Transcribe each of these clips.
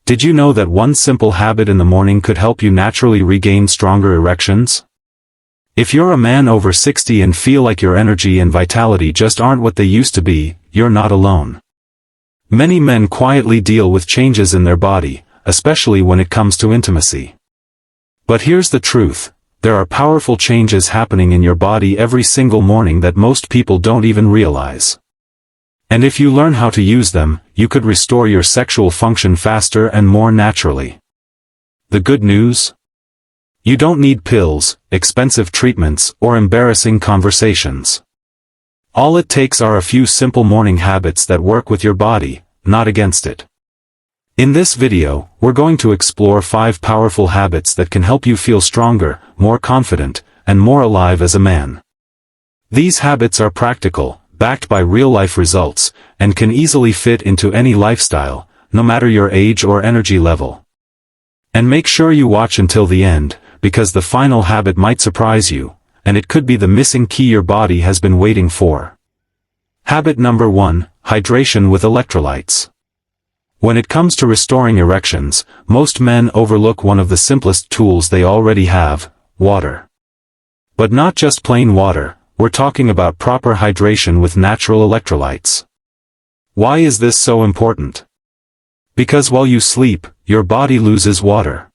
Did you know that one simple habit in the morning could help you naturally regain stronger erections? If you're a man over 60 and feel like your energy and vitality just aren't what they used to be, you're not alone. Many men quietly deal with changes in their body, especially when it comes to intimacy. But here's the truth, there are powerful changes happening in your body every single morning that most people don't even realize. And if you learn how to use them, you could restore your sexual function faster and more naturally. The good news? You don't need pills, expensive treatments, or embarrassing conversations. All it takes are a few simple morning habits that work with your body, not against it. In this video, we're going to explore 5 powerful habits that can help you feel stronger, more confident, and more alive as a man. These habits are practical, backed by real-life results, and can easily fit into any lifestyle, no matter your age or energy level. And make sure you watch until the end, because the final habit might surprise you, and it could be the missing key your body has been waiting for. Habit number 1, hydration with electrolytes. When it comes to restoring erections, most men overlook one of the simplest tools they already have, water. But not just plain water, we're talking about proper hydration with natural electrolytes. Why is this so important? Because while you sleep, your body loses water.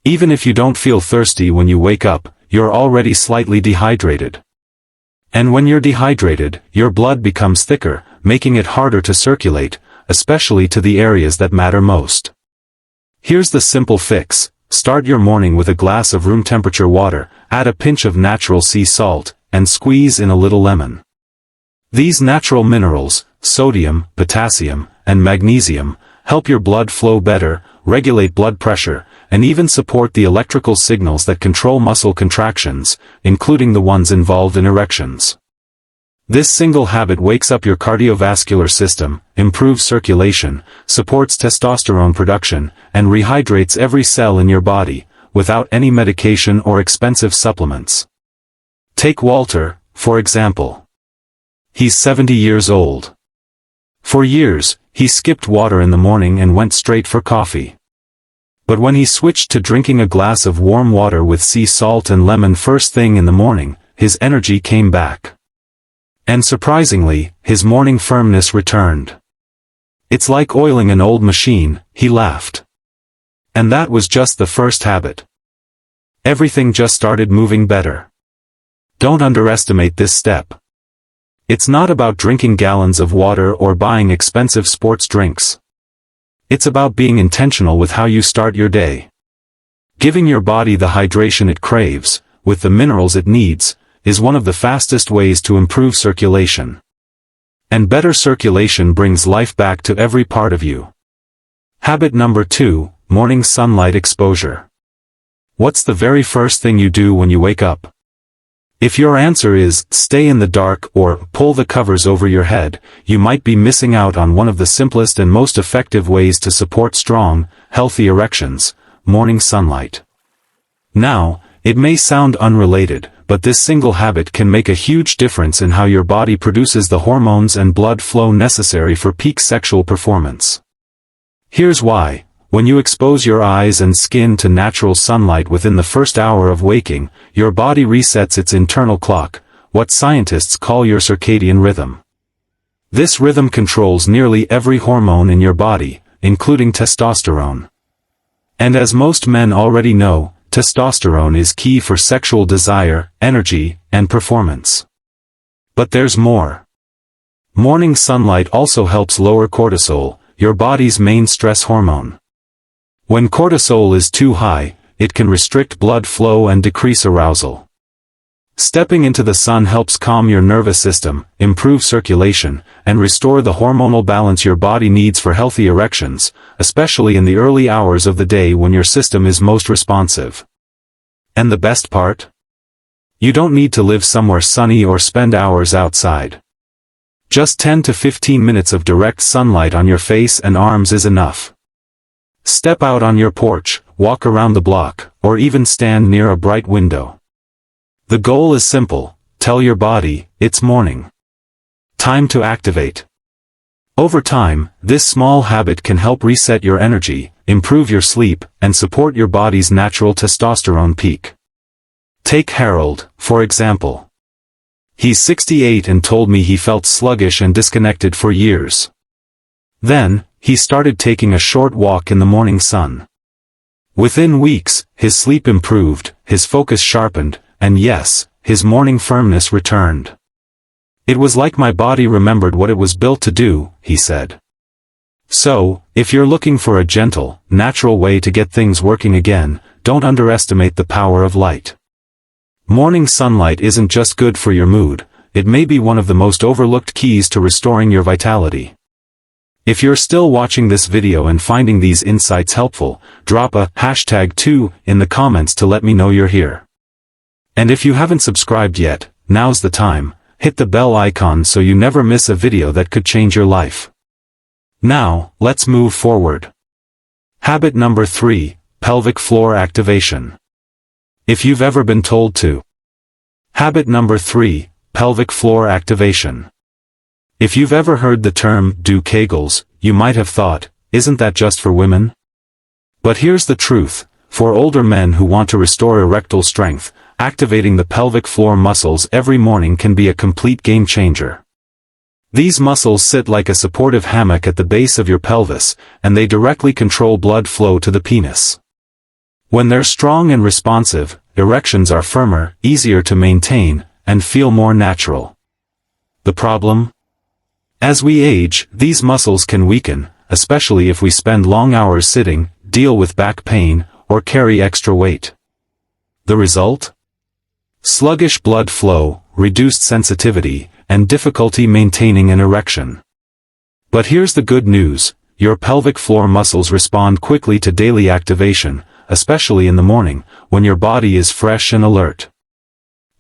Even if you don't feel thirsty when you wake up, you're already slightly dehydrated. And when you're dehydrated, your blood becomes thicker, making it harder to circulate, especially to the areas that matter most. Here's the simple fix. Start your morning with a glass of room temperature water, add a pinch of natural sea salt, and squeeze in a little lemon. These natural minerals, sodium, potassium, and magnesium, help your blood flow better, regulate blood pressure, and even support the electrical signals that control muscle contractions, including the ones involved in erections. This single habit wakes up your cardiovascular system, improves circulation, supports testosterone production, and rehydrates every cell in your body, without any medication or expensive supplements. Take Walter, for example. He's 70 years old. For years, he skipped water in the morning and went straight for coffee. But when he switched to drinking a glass of warm water with sea salt and lemon first thing in the morning, his energy came back. And surprisingly, his morning firmness returned. It's like oiling an old machine, he laughed. And that was just the first habit. Everything just started moving better. Don't underestimate this step. It's not about drinking gallons of water or buying expensive sports drinks. It's about being intentional with how you start your day. Giving your body the hydration it craves, with the minerals it needs, is one of the fastest ways to improve circulation. And better circulation brings life back to every part of you. Habit number 2, morning sunlight exposure. What's the very first thing you do when you wake up? If your answer is, stay in the dark or pull the covers over your head, you might be missing out on one of the simplest and most effective ways to support strong, healthy erections, morning sunlight. Now, it may sound unrelated, but this single habit can make a huge difference in how your body produces the hormones and blood flow necessary for peak sexual performance. Here's why. When you expose your eyes and skin to natural sunlight within the first hour of waking, your body resets its internal clock, what scientists call your circadian rhythm. This rhythm controls nearly every hormone in your body, including testosterone. And as most men already know, testosterone is key for sexual desire, energy, and performance. But there's more. Morning sunlight also helps lower cortisol, your body's main stress hormone. When cortisol is too high, it can restrict blood flow and decrease arousal. Stepping into the sun helps calm your nervous system, improve circulation, and restore the hormonal balance your body needs for healthy erections, especially in the early hours of the day when your system is most responsive. And the best part? You don't need to live somewhere sunny or spend hours outside. Just 10 to 15 minutes of direct sunlight on your face and arms is enough. Step out on your porch, walk around the block, or even stand near a bright window. The goal is simple, tell your body, it's morning. Time to activate. Over time, this small habit can help reset your energy, improve your sleep, and support your body's natural testosterone peak. Take Harold, for example. He's 68 and told me he felt sluggish and disconnected for years. Then, he started taking a short walk in the morning sun. Within weeks, his sleep improved, his focus sharpened, and yes, his morning firmness returned. It was like my body remembered what it was built to do, he said. So, if you're looking for a gentle, natural way to get things working again, don't underestimate the power of light. Morning sunlight isn't just good for your mood, it may be one of the most overlooked keys to restoring your vitality. If you're still watching this video and finding these insights helpful, drop a #2 in the comments to let me know you're here. And if you haven't subscribed yet, now's the time, hit the bell icon so you never miss a video that could change your life. Now, let's move forward. Habit number 3, pelvic floor activation. If you've ever been told to. Habit number 3, pelvic floor activation. If you've ever heard the term, do Kegels, you might have thought, isn't that just for women? But here's the truth, for older men who want to restore erectile strength, activating the pelvic floor muscles every morning can be a complete game changer. These muscles sit like a supportive hammock at the base of your pelvis, and they directly control blood flow to the penis. When they're strong and responsive, erections are firmer, easier to maintain, and feel more natural. The problem? As we age, these muscles can weaken, especially if we spend long hours sitting, deal with back pain, or carry extra weight. The result? Sluggish blood flow, reduced sensitivity, and difficulty maintaining an erection. But here's the good news, your pelvic floor muscles respond quickly to daily activation, especially in the morning, when your body is fresh and alert.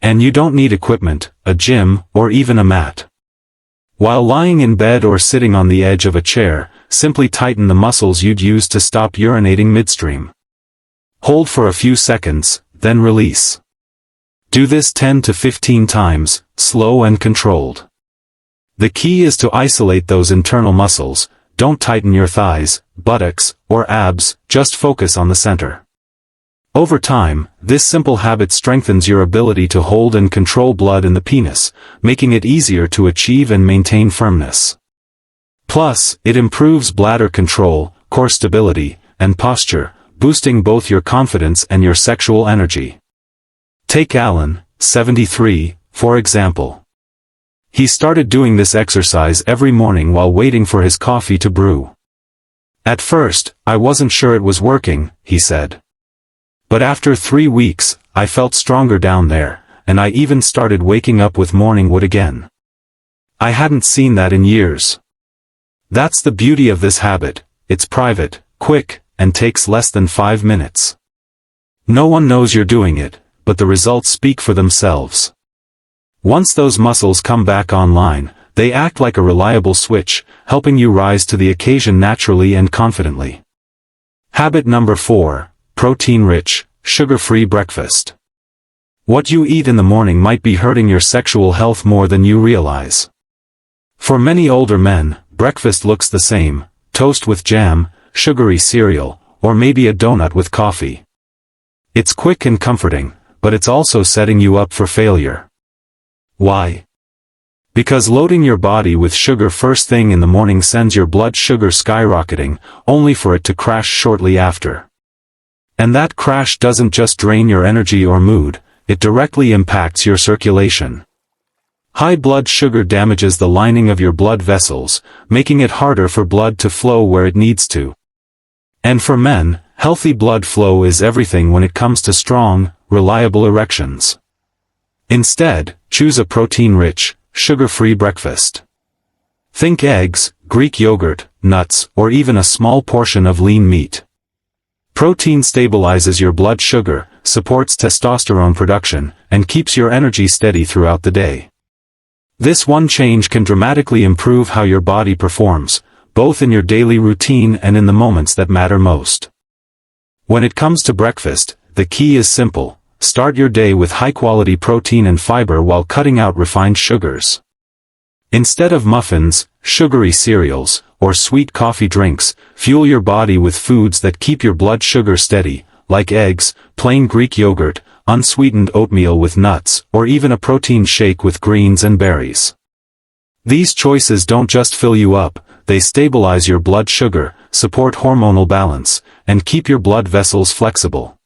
And you don't need equipment, a gym, or even a mat. While lying in bed or sitting on the edge of a chair, simply tighten the muscles you'd use to stop urinating midstream. Hold for a few seconds, then release. Do this 10 to 15 times, slow and controlled. The key is to isolate those internal muscles, don't tighten your thighs, buttocks, or abs, just focus on the center. Over time, this simple habit strengthens your ability to hold and control blood in the penis, making it easier to achieve and maintain firmness. Plus, it improves bladder control, core stability, and posture, boosting both your confidence and your sexual energy. Take Alan, 73, for example. He started doing this exercise every morning while waiting for his coffee to brew. At first, I wasn't sure it was working, he said. But after 3 weeks, I felt stronger down there, and I even started waking up with morning wood again. I hadn't seen that in years. That's the beauty of this habit, it's private, quick, and takes less than 5 minutes. No one knows you're doing it, but the results speak for themselves. Once those muscles come back online, they act like a reliable switch, helping you rise to the occasion naturally and confidently. Habit number 4, protein-rich, sugar-free breakfast. What you eat in the morning might be hurting your sexual health more than you realize. For many older men, breakfast looks the same, toast with jam, sugary cereal, or maybe a donut with coffee. It's quick and comforting, but it's also setting you up for failure. Why? Because loading your body with sugar first thing in the morning sends your blood sugar skyrocketing, only for it to crash shortly after. And that crash doesn't just drain your energy or mood, it directly impacts your circulation. High blood sugar damages the lining of your blood vessels, making it harder for blood to flow where it needs to. And for men, healthy blood flow is everything when it comes to strong, reliable erections. Instead, choose a protein-rich, sugar-free breakfast. Think eggs, Greek yogurt, nuts, or even a small portion of lean meat. Protein stabilizes your blood sugar, supports testosterone production, and keeps your energy steady throughout the day. This one change can dramatically improve how your body performs, both in your daily routine and in the moments that matter most. When it comes to breakfast, the key is simple. Start your day with high-quality protein and fiber while cutting out refined sugars. Instead of muffins, sugary cereals, or sweet coffee drinks. Fuel your body with foods that keep your blood sugar steady, like eggs, plain Greek yogurt, unsweetened oatmeal with nuts, or even a protein shake with greens and berries. These choices don't just fill you up, they stabilize your blood sugar, support hormonal balance, and keep your blood vessels flexible.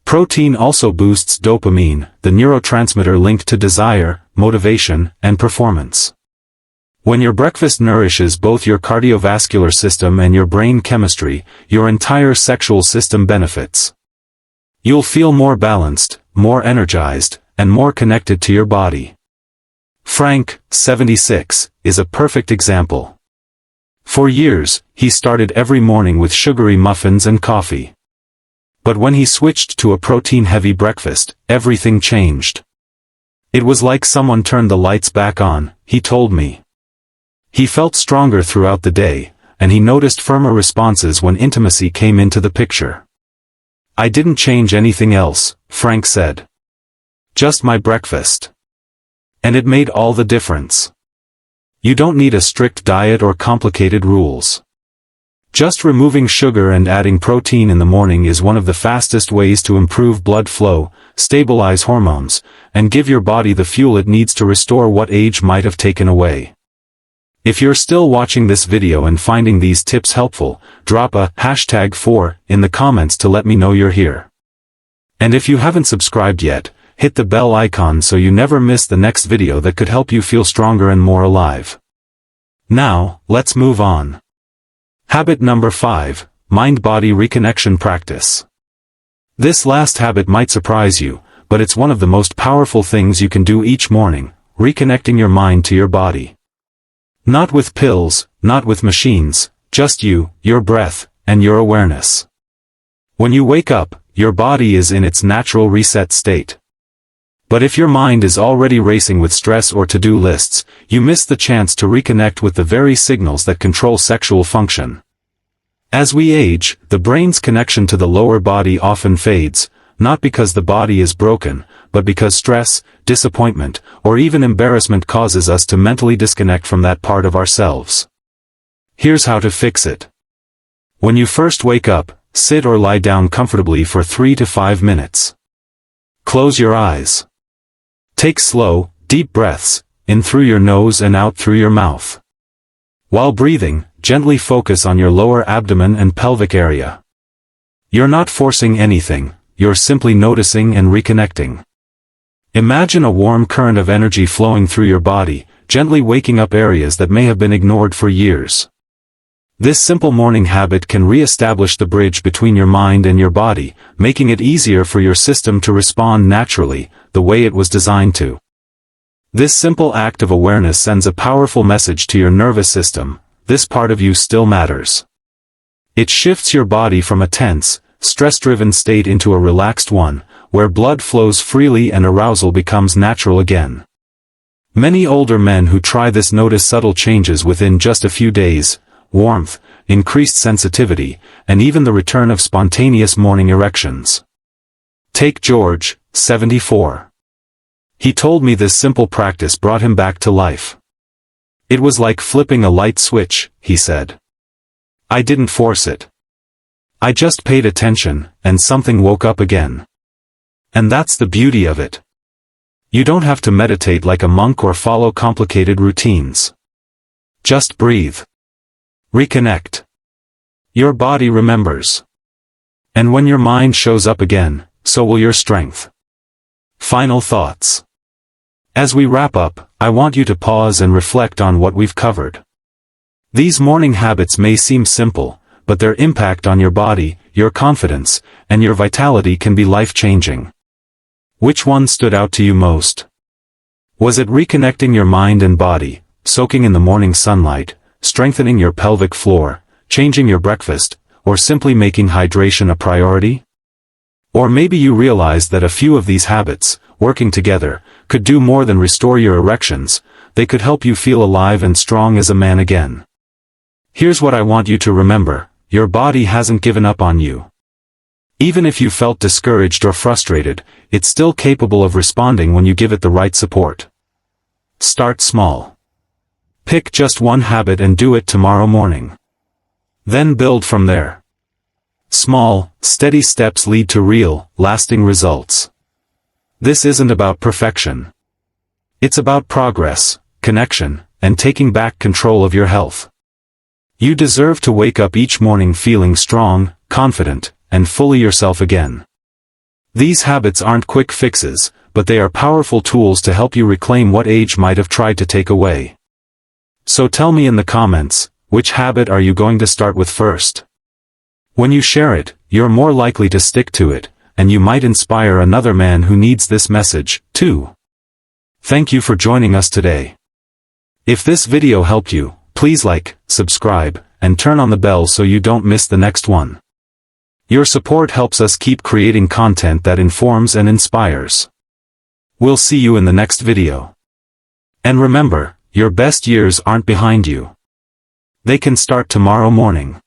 Protein also boosts dopamine, the neurotransmitter linked to desire, motivation, and performance. When your breakfast nourishes both your cardiovascular system and your brain chemistry, your entire sexual system benefits. You'll feel more balanced, more energized, and more connected to your body. Frank, 76, is a perfect example. For years, he started every morning with sugary muffins and coffee. But when he switched to a protein-heavy breakfast, everything changed. It was like someone turned the lights back on, he told me. He felt stronger throughout the day, and he noticed firmer responses when intimacy came into the picture. I didn't change anything else, Frank said. Just my breakfast. And it made all the difference. You don't need a strict diet or complicated rules. Just removing sugar and adding protein in the morning is one of the fastest ways to improve blood flow, stabilize hormones, and give your body the fuel it needs to restore what age might have taken away. If you're still watching this video and finding these tips helpful, drop a #4 in the comments to let me know you're here. And if you haven't subscribed yet, hit the bell icon so you never miss the next video that could help you feel stronger and more alive. Now, let's move on. Habit number 5, Mind-Body Reconnection Practice. This last habit might surprise you, but it's one of the most powerful things you can do each morning, reconnecting your mind to your body. Not with pills, not with machines, just you, your breath, and your awareness. When you wake up, your body is in its natural reset state. But if your mind is already racing with stress or to-do lists, you miss the chance to reconnect with the very signals that control sexual function. As we age, the brain's connection to the lower body often fades, not because the body is broken, but because stress, disappointment, or even embarrassment causes us to mentally disconnect from that part of ourselves. Here's how to fix it. When you first wake up, sit or lie down comfortably for 3 to 5 minutes. Close your eyes. Take slow, deep breaths, in through your nose and out through your mouth. While breathing, gently focus on your lower abdomen and pelvic area. You're not forcing anything, you're simply noticing and reconnecting. Imagine a warm current of energy flowing through your body, gently waking up areas that may have been ignored for years. This simple morning habit can re-establish the bridge between your mind and your body, making it easier for your system to respond naturally, the way it was designed to. This simple act of awareness sends a powerful message to your nervous system: this part of you still matters. It shifts your body from a tense, stress-driven state into a relaxed one, where blood flows freely and arousal becomes natural again. Many older men who try this notice subtle changes within just a few days: warmth, increased sensitivity, and even the return of spontaneous morning erections. Take George, 74. He told me this simple practice brought him back to life. It was like flipping a light switch, he said. I didn't force it. I just paid attention, and something woke up again. And that's the beauty of it. You don't have to meditate like a monk or follow complicated routines. Just breathe. Reconnect. Your body remembers. And when your mind shows up again, so will your strength. Final thoughts. As we wrap up, I want you to pause and reflect on what we've covered. These morning habits may seem simple, but their impact on your body, your confidence, and your vitality can be life-changing. Which one stood out to you most? Was it reconnecting your mind and body, soaking in the morning sunlight, strengthening your pelvic floor, changing your breakfast, or simply making hydration a priority? Or maybe you realized that a few of these habits, working together, could do more than restore your erections. They could help you feel alive and strong as a man again. Here's what I want you to remember: your body hasn't given up on you. Even if you felt discouraged or frustrated, it's still capable of responding when you give it the right support. Start small. Pick just one habit and do it tomorrow morning. Then build from there. Small, steady steps lead to real, lasting results. This isn't about perfection. It's about progress, connection, and taking back control of your health. You deserve to wake up each morning feeling strong, confident, and fully yourself again. These habits aren't quick fixes, but they are powerful tools to help you reclaim what age might have tried to take away. So tell me in the comments, which habit are you going to start with first? When you share it, you're more likely to stick to it, and you might inspire another man who needs this message, too. Thank you for joining us today. If this video helped you, please like, subscribe, and turn on the bell so you don't miss the next one. Your support helps us keep creating content that informs and inspires. We'll see you in the next video. And remember, your best years aren't behind you. They can start tomorrow morning.